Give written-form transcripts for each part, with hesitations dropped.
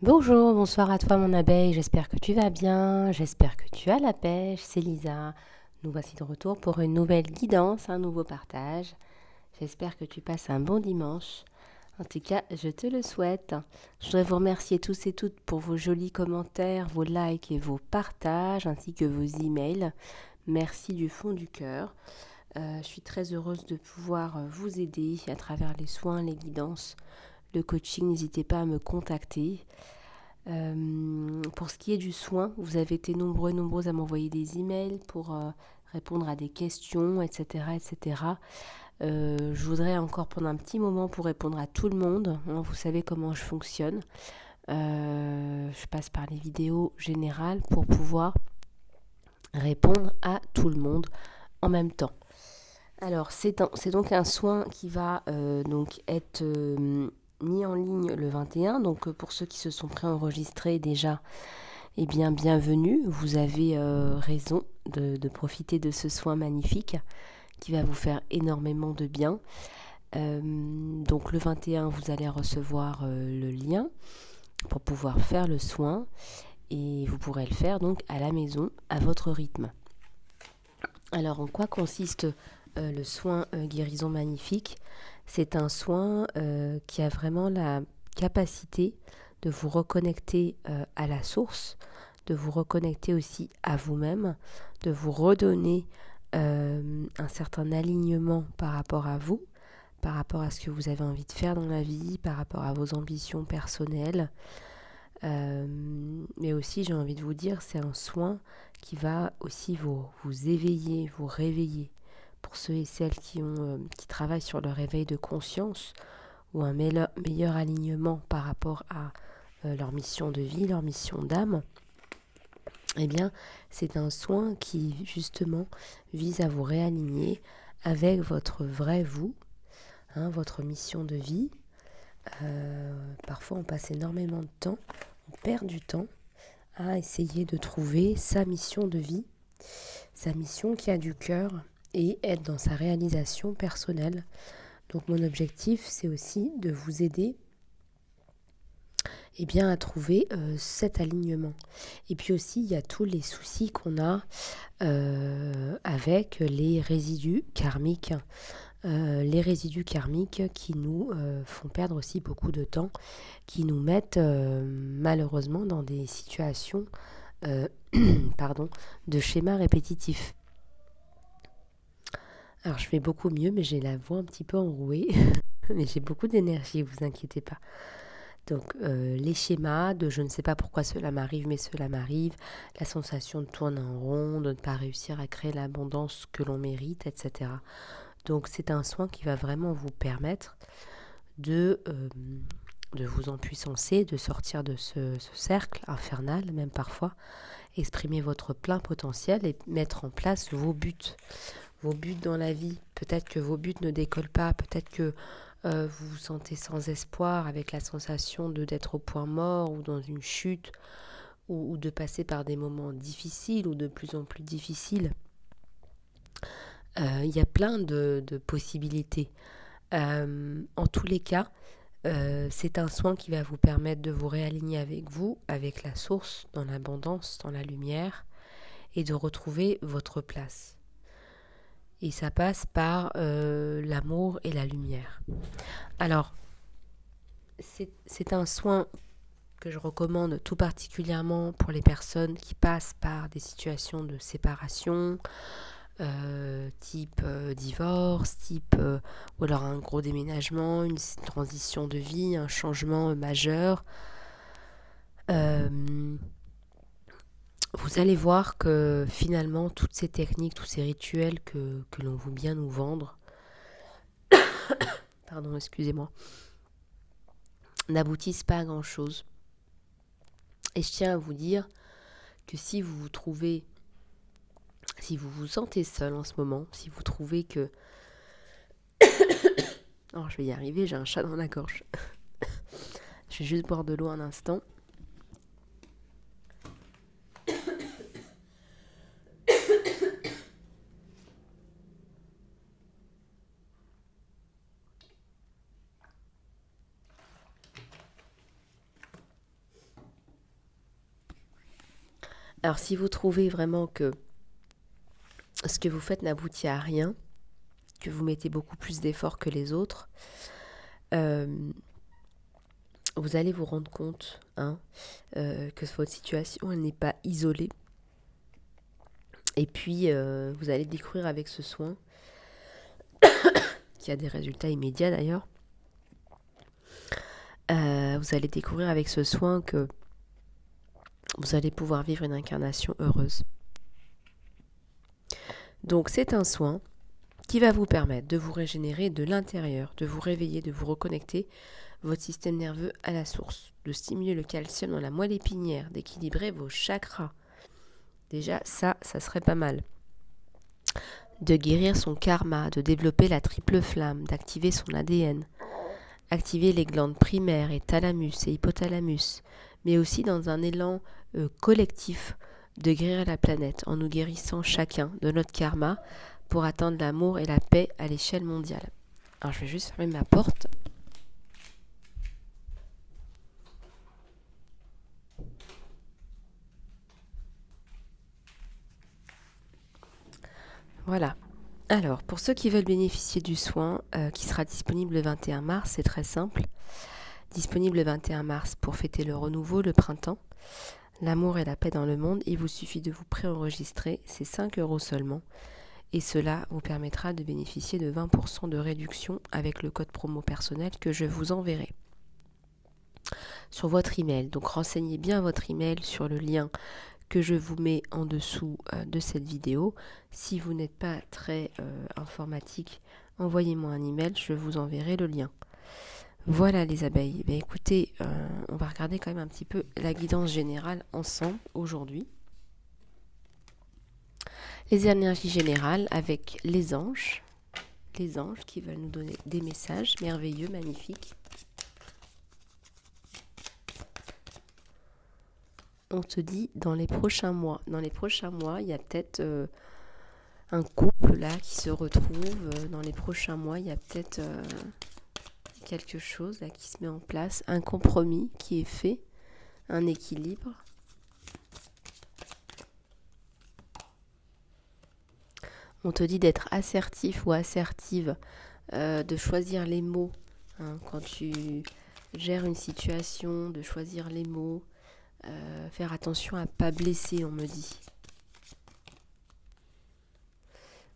Bonjour, bonsoir à toi mon abeille, j'espère que tu vas bien, j'espère que tu as la pêche, c'est Lisa. Nous voici de retour pour une nouvelle guidance, un nouveau partage. J'espère que tu passes un bon dimanche. En tout cas, je te le souhaite. Je voudrais vous remercier tous et toutes pour vos jolis commentaires, vos likes et vos partages, ainsi que vos emails. Merci du fond du cœur. Je suis très heureuse de pouvoir vous aider à travers les soins, les guidances, le coaching. N'hésitez pas à me contacter. Pour ce qui est du soin, vous avez été nombreux à m'envoyer des emails pour répondre à des questions, etc. etc. Je voudrais encore prendre un petit moment pour répondre à tout le monde. Vous savez comment je fonctionne. Je passe par les vidéos générales pour pouvoir répondre à tout le monde en même temps. Alors, c'est donc un soin qui va donc être mis en ligne le 21. Donc, pour ceux qui se sont préenregistrés déjà, eh bien, bienvenue. Vous avez raison de profiter de ce soin magnifique qui va vous faire énormément de bien. Donc, le 21, vous allez recevoir le lien pour pouvoir faire le soin et vous pourrez le faire donc à la maison, à votre rythme. Alors, en quoi consiste le soin guérison magnifique? C'est un soin qui a vraiment la capacité de vous reconnecter à la source, de vous reconnecter aussi à vous-même, de vous redonner un certain alignement par rapport à vous, par rapport à ce que vous avez envie de faire dans la vie, par rapport à vos ambitions personnelles. Mais aussi, j'ai envie de vous dire, c'est un soin qui va aussi vous éveiller, vous réveiller. Pour ceux et celles qui travaillent sur le réveil de conscience ou un meilleur alignement par rapport à leur mission de vie, leur mission d'âme, eh bien, c'est un soin qui, justement, vise à vous réaligner avec votre vrai vous, votre mission de vie. Parfois, on passe énormément de temps, on perd du temps à essayer de trouver sa mission de vie, sa mission qui a du cœur et être dans sa réalisation personnelle. Donc, mon objectif, c'est aussi de vous aider à trouver cet alignement. Et puis aussi, il y a tous les soucis qu'on a avec les résidus karmiques. Les résidus karmiques qui nous font perdre aussi beaucoup de temps, qui nous mettent malheureusement dans des situations de schémas répétitifs. Alors je vais beaucoup mieux, mais j'ai la voix un petit peu enrouée, mais j'ai beaucoup d'énergie, vous inquiétez pas. Donc les schémas de je ne sais pas pourquoi cela m'arrive, mais cela m'arrive, la sensation de tourner en rond, de ne pas réussir à créer l'abondance que l'on mérite, etc. Donc c'est un soin qui va vraiment vous permettre de vous empuissancer, de sortir de ce cercle infernal, même parfois, exprimer votre plein potentiel et mettre en place vos buts dans la vie. Peut-être que vos buts ne décollent pas, peut-être que vous vous sentez sans espoir avec la sensation d'être au point mort ou dans une chute ou de passer par des moments difficiles ou de plus en plus difficiles. Il y a plein de possibilités. En tous les cas, c'est un soin qui va vous permettre de vous réaligner avec vous, avec la source, dans l'abondance, dans la lumière, et de retrouver votre place. Et ça passe par l'amour et la lumière. Alors, c'est un soin que je recommande tout particulièrement pour les personnes qui passent par des situations de séparation, type divorce, type ou alors un gros déménagement, une transition de vie, un changement majeur. Vous allez voir que finalement toutes ces techniques, tous ces rituels que l'on veut bien nous vendre, pardon, excusez-moi, n'aboutissent pas à grand chose. Et je tiens à vous dire que si vous vous sentez seul en ce moment, si vous trouvez que... Oh, je vais y arriver, j'ai un chat dans la gorge. Je vais juste boire de l'eau un instant. Alors si vous trouvez vraiment que ce que vous faites n'aboutit à rien, que vous mettez beaucoup plus d'efforts que les autres, vous allez vous rendre compte que votre situation elle n'est pas isolée. Et puis vous allez découvrir avec ce soin, qui a des résultats immédiats d'ailleurs, vous allez découvrir avec ce soin que vous allez pouvoir vivre une incarnation heureuse. Donc c'est un soin qui va vous permettre de vous régénérer de l'intérieur, de vous réveiller, de vous reconnecter votre système nerveux à la source, de stimuler le calcium dans la moelle épinière, d'équilibrer vos chakras. Déjà, ça serait pas mal. De guérir son karma, de développer la triple flamme, d'activer son ADN, activer les glandes primaires et thalamus et hypothalamus, mais aussi dans un élan collectif de guérir la planète en nous guérissant chacun de notre karma pour atteindre l'amour et la paix à l'échelle mondiale. Alors je vais juste fermer ma porte. Voilà. Alors, pour ceux qui veulent bénéficier du soin qui sera disponible le 21 mars, c'est très simple. Disponible le 21 mars pour fêter le renouveau, le printemps, l'amour et la paix dans le monde, il vous suffit de vous préenregistrer, c'est 5 € seulement. Et cela vous permettra de bénéficier de 20% de réduction avec le code promo personnel que je vous enverrai sur votre email. Donc renseignez bien votre email sur le lien que je vous mets en dessous de cette vidéo. Si vous n'êtes pas très informatique, envoyez-moi un email, je vous enverrai le lien. Voilà les abeilles. Ben, écoutez, on va regarder quand même un petit peu la guidance générale ensemble aujourd'hui. Les énergies générales avec les anges qui veulent nous donner des messages merveilleux, magnifiques. On te dit dans les prochains mois, il y a peut-être un couple là qui se retrouve. Dans les prochains mois, il y a peut-être quelque chose là qui se met en place, un compromis qui est fait, un équilibre. On te dit d'être assertif ou assertive, de choisir les mots quand tu gères une situation, de choisir les mots, faire attention à ne pas blesser, on me dit.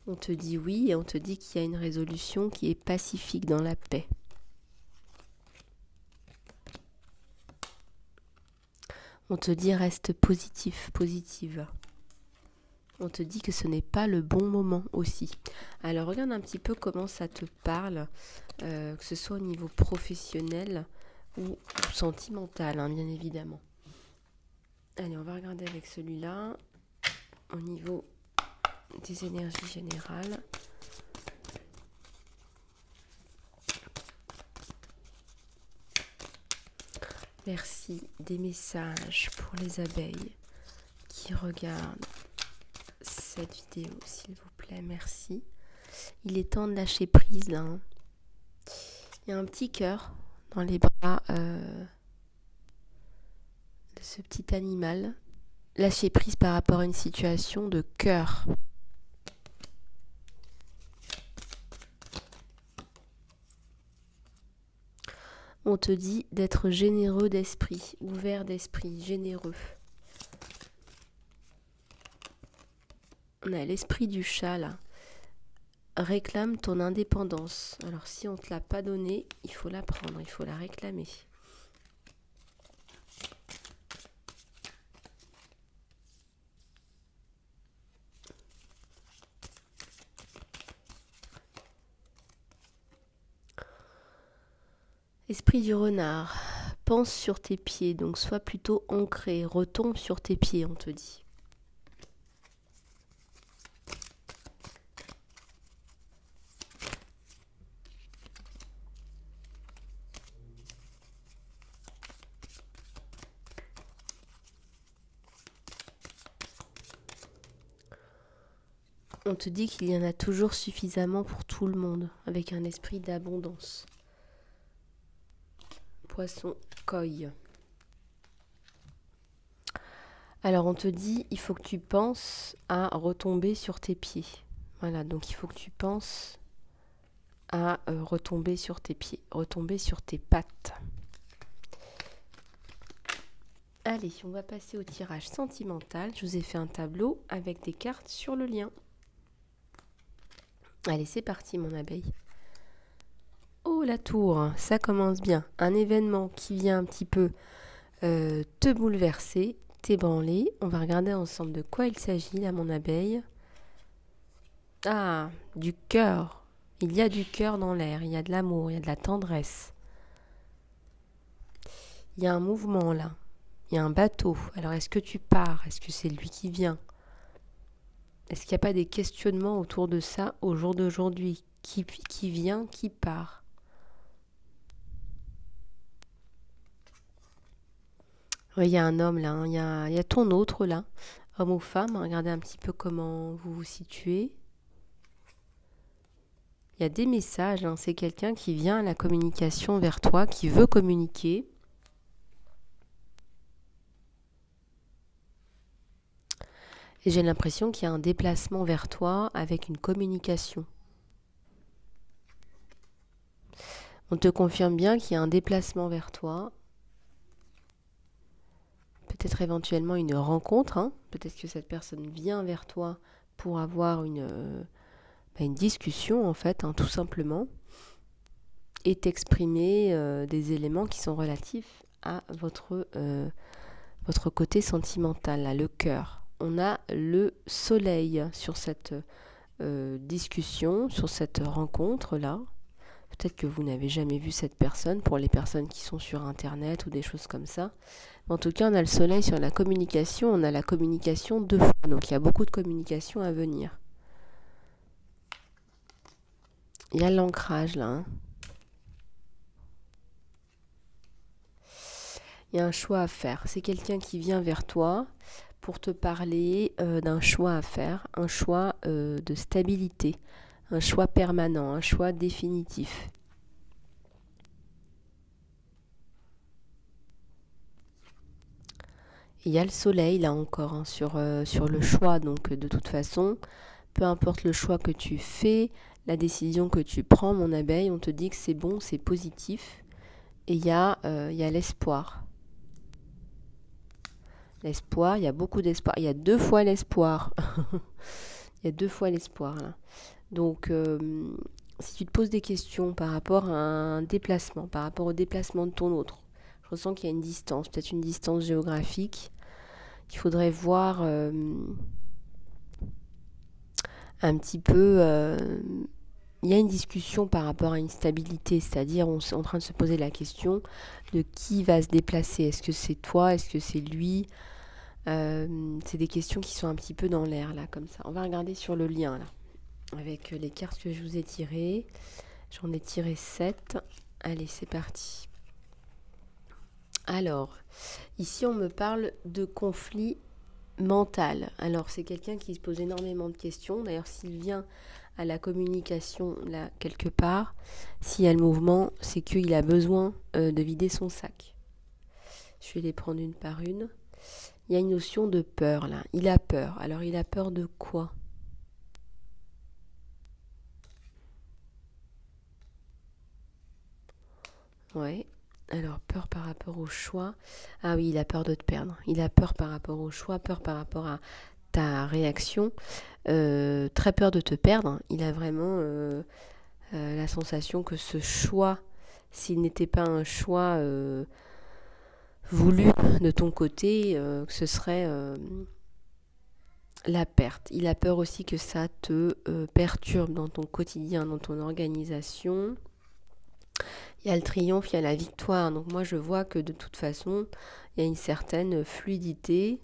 On te dit oui et on te dit qu'il y a une résolution qui est pacifique dans la paix. On te dit reste positif, positive. On te dit que ce n'est pas le bon moment aussi. Alors regarde un petit peu comment ça te parle, que ce soit au niveau professionnel ou sentimental, bien évidemment. Allez, on va regarder avec celui-là, au niveau des énergies générales. Merci des messages pour les abeilles qui regardent cette vidéo, s'il vous plaît, merci. Il est temps de lâcher prise là. Il y a un petit cœur dans les bras de ce petit animal. Lâcher prise par rapport à une situation de cœur. On te dit d'être généreux d'esprit, ouvert d'esprit, généreux. On a l'esprit du chat là. Réclame ton indépendance. Alors si on ne te l'a pas donnée, il faut la prendre, il faut la réclamer. Esprit du renard, pense sur tes pieds, donc sois plutôt ancré, retombe sur tes pieds, on te dit. On te dit qu'il y en a toujours suffisamment pour tout le monde, avec un esprit d'abondance. Poisson, koi. Alors, on te dit, il faut que tu penses à retomber sur tes pieds. Voilà, donc il faut que tu penses à retomber sur tes pieds, retomber sur tes pattes. Allez, on va passer au tirage sentimental. Je vous ai fait un tableau avec des cartes sur le lien. Allez, c'est parti, mon abeille. Oh, la tour, ça commence bien. Un événement qui vient un petit peu te bouleverser, t'ébranler. On va regarder ensemble de quoi il s'agit, là, mon abeille. Ah, du cœur. Il y a du cœur dans l'air, il y a de l'amour, il y a de la tendresse. Il y a un mouvement, là. Il y a un bateau. Alors, est-ce que tu pars? Est-ce que c'est lui qui vient? Est-ce qu'il n'y a pas des questionnements autour de ça au jour d'aujourd'hui? Qui vient, qui part? Oui, il y a un homme là, hein. Il y a ton autre là, homme ou femme. Regardez un petit peu comment vous vous situez. Il y a des messages, hein. C'est quelqu'un qui vient à la communication vers toi, qui veut communiquer. Et j'ai l'impression qu'il y a un déplacement vers toi avec une communication. On te confirme bien qu'il y a un déplacement vers toi. Peut-être éventuellement une rencontre, hein. Peut-être que cette personne vient vers toi pour avoir une discussion en fait, hein, tout simplement. Et t'exprimer des éléments qui sont relatifs à votre côté sentimental, là, le cœur. On a le soleil sur cette discussion, sur cette rencontre-là. Peut-être que vous n'avez jamais vu cette personne, pour les personnes qui sont sur Internet ou des choses comme ça. En tout cas, on a le soleil sur la communication, on a la communication 2 fois. Donc, il y a beaucoup de communication à venir. Il y a l'ancrage, là, hein. Il y a un choix à faire. C'est quelqu'un qui vient vers toi pour te parler d'un choix à faire, un choix de stabilité, un choix permanent, un choix définitif. Et il y a le soleil là encore, hein, sur le choix. Donc de toute façon, peu importe le choix que tu fais, la décision que tu prends, mon abeille, on te dit que c'est bon, c'est positif. Et il y a l'espoir. L'espoir, il y a beaucoup d'espoir. Il y a 2 fois l'espoir. Il y a 2 fois l'espoir là. Donc, si tu te poses des questions par rapport à un déplacement, par rapport au déplacement de ton autre, je ressens qu'il y a une distance, peut-être une distance géographique. Il faudrait voir un petit peu... il y a une discussion par rapport à une stabilité, c'est-à-dire on est en train de se poser la question de qui va se déplacer. Est-ce que c'est toi? Est-ce que c'est lui? C'est des questions qui sont un petit peu dans l'air, là, comme ça. On va regarder sur le lien, là, avec les cartes que je vous ai tirées. J'en ai tiré 7. Allez, c'est parti. Alors, ici, on me parle de conflit mental. Alors, c'est quelqu'un qui se pose énormément de questions. D'ailleurs, s'il vient à la communication, là, quelque part, s'il y a le mouvement, c'est qu'il a besoin de vider son sac. Je vais les prendre une par une. Il y a une notion de peur, là. Il a peur. Alors, il a peur de quoi? Ouais. Alors, peur par rapport au choix. Ah oui, il a peur de te perdre. Il a peur par rapport au choix, peur par rapport à ta réaction. Très peur de te perdre. Il a vraiment la sensation que ce choix, s'il n'était pas un choix voulu de ton côté, que ce serait la perte. Il a peur aussi que ça te perturbe dans ton quotidien, dans ton organisation. Il y a le triomphe, il y a la victoire. Donc moi je vois que de toute façon, il y a une certaine fluidité.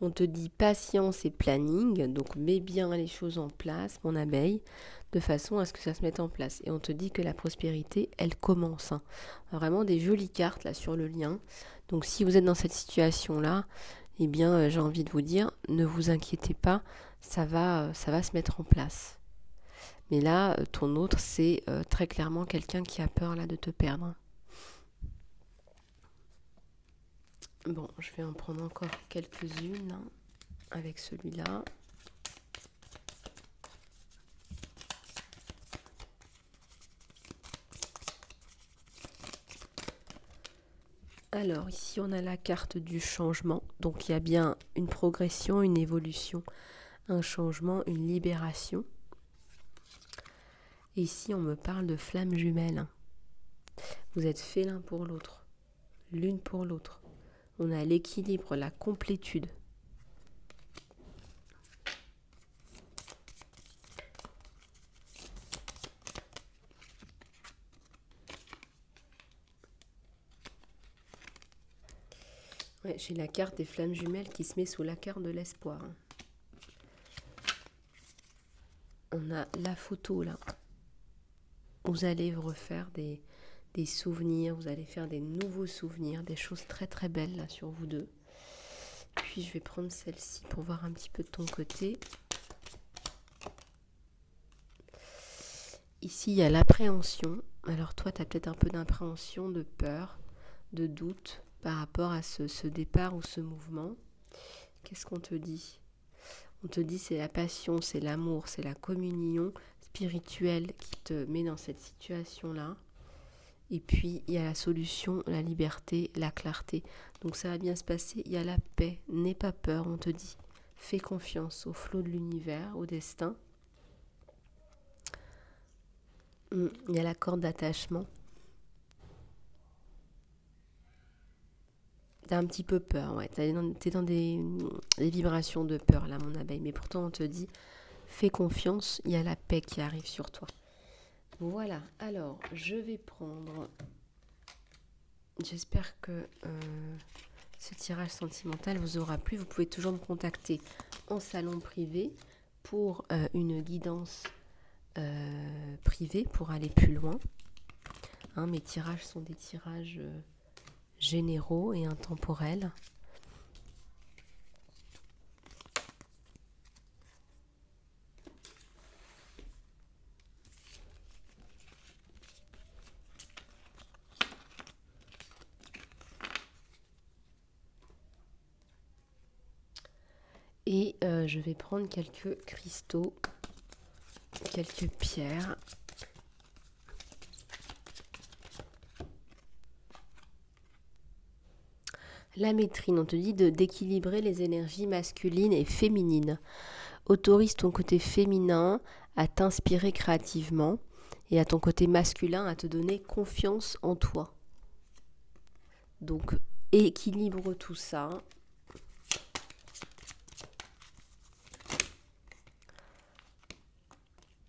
On te dit patience et planning, donc mets bien les choses en place, mon abeille, de façon à ce que ça se mette en place. Et on te dit que la prospérité, elle commence, hein. Vraiment des jolies cartes là sur le lien. Donc si vous êtes dans cette situation-là, eh bien j'ai envie de vous dire, ne vous inquiétez pas, ça va se mettre en place. Mais là, ton autre, c'est très clairement quelqu'un qui a peur là de te perdre. Bon, je vais en prendre encore quelques-unes hein, avec celui-là. Alors ici on a la carte du changement, donc il y a bien une progression, une évolution, un changement, une libération. Et ici on me parle de flammes jumelles. Vous êtes faits l'un pour l'autre, l'une pour l'autre. On a l'équilibre, la complétude. Ouais, j'ai la carte des flammes jumelles qui se met sous la carte de l'espoir. On a la photo là. Vous allez refaire des souvenirs, vous allez faire des nouveaux souvenirs, des choses très très belles là sur vous deux. Puis je vais prendre celle-ci pour voir un petit peu de ton côté. Ici, il y a l'appréhension. Alors toi, tu as peut-être un peu d'appréhension, de peur, de doute par rapport à ce départ ou ce mouvement. Qu'est-ce qu'on te dit ? On te dit c'est la passion, c'est l'amour, c'est la communion spirituelle qui te met dans cette situation-là. Et puis, il y a la solution, la liberté, la clarté. Donc ça va bien se passer. Il y a la paix. N'aie pas peur, on te dit. Fais confiance au flot de l'univers, au destin. Il y a la corde d'attachement. T'as un petit peu peur, ouais. T'es dans des vibrations de peur, là, mon abeille. Mais pourtant, on te dit, fais confiance, il y a la paix qui arrive sur toi. Voilà, alors, je vais prendre... J'espère que ce tirage sentimental vous aura plu. Vous pouvez toujours me contacter en salon privé pour une guidance privée pour aller plus loin. Hein, mes tirages sont des tirages généraux et intemporels. Et je vais prendre quelques cristaux, quelques pierres. La métrine, on te dit d'équilibrer les énergies masculines et féminines. Autorise ton côté féminin à t'inspirer créativement et à ton côté masculin à te donner confiance en toi. Donc, équilibre tout ça.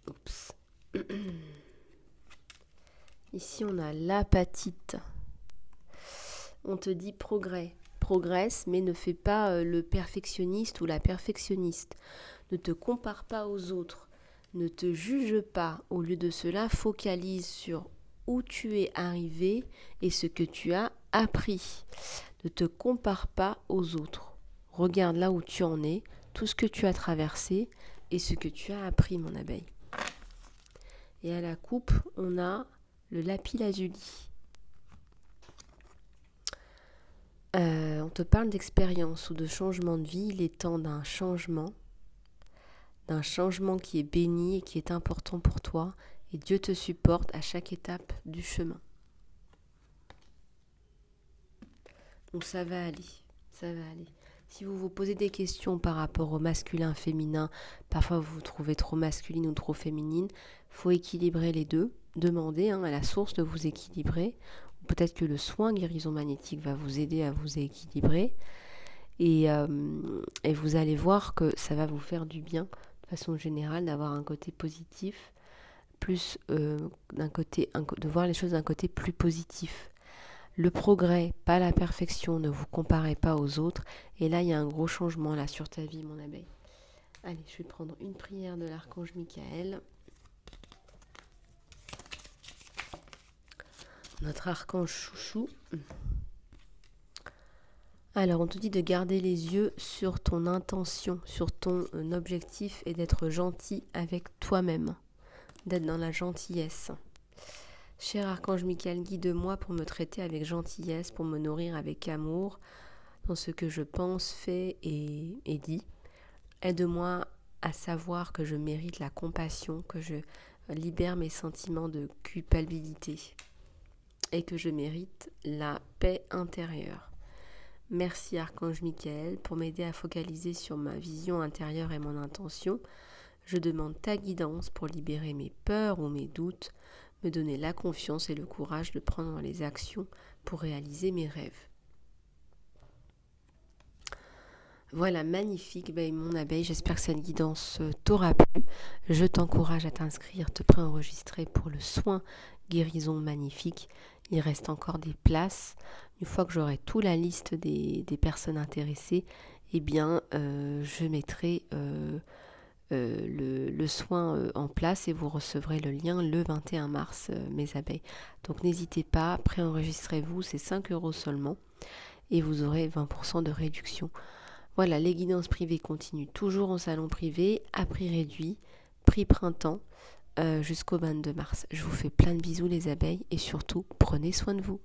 Oups. Ici, on a l'apatite. On te dit progresse, mais ne fais pas le perfectionniste ou la perfectionniste. Ne te compare pas aux autres. Ne te juge pas. Au lieu de cela, focalise sur où tu es arrivé et ce que tu as appris. Ne te compare pas aux autres. Regarde là où tu en es, tout ce que tu as traversé et ce que tu as appris, mon abeille. Et à la coupe, on a le lapis-lazuli. On te parle d'expérience ou de changement de vie. Il est temps d'un changement qui est béni et qui est important pour toi. Et Dieu te supporte à chaque étape du chemin. Donc ça va aller, ça va aller. Si vous vous posez des questions par rapport au masculin, féminin, parfois vous vous trouvez trop masculine ou trop féminine, il faut équilibrer les deux. Demandez à la source de vous équilibrer. Peut-être que le soin guérison magnétique va vous aider à vous équilibrer. Et vous allez voir que ça va vous faire du bien, de façon générale, d'avoir un côté positif, plus de voir les choses d'un côté plus positif. Le progrès, pas la perfection, ne vous comparez pas aux autres. Et là, il y a un gros changement là sur ta vie, mon abeille. Allez, je vais prendre une prière de l'archange Michael. Notre archange chouchou. Alors, on te dit de garder les yeux sur ton intention, sur ton objectif et d'être gentil avec toi-même, d'être dans la gentillesse. Cher archange Michael, guide-moi pour me traiter avec gentillesse, pour me nourrir avec amour, dans ce que je pense, fais et dis. Aide-moi à savoir que je mérite la compassion, que je libère mes sentiments de culpabilité et que je mérite la paix intérieure. Merci Archange Michael pour m'aider à focaliser sur ma vision intérieure et mon intention. Je demande ta guidance pour libérer mes peurs ou mes doutes, me donner la confiance et le courage de prendre les actions pour réaliser mes rêves. Voilà, magnifique, mon abeille, j'espère que cette guidance t'aura plu. Je t'encourage à t'inscrire, te préenregistrer pour le soin guérison magnifique. Il reste encore des places. Une fois que j'aurai toute la liste des personnes intéressées, je mettrai le soin en place et vous recevrez le lien le 21 mars, mes abeilles. Donc n'hésitez pas, préenregistrez-vous, c'est 5 € seulement et vous aurez 20% de réduction. Voilà, les guidances privées continuent toujours en salon privé, à prix réduit, prix printemps, jusqu'au 22 mars. Je vous fais plein de bisous les abeilles et surtout, prenez soin de vous.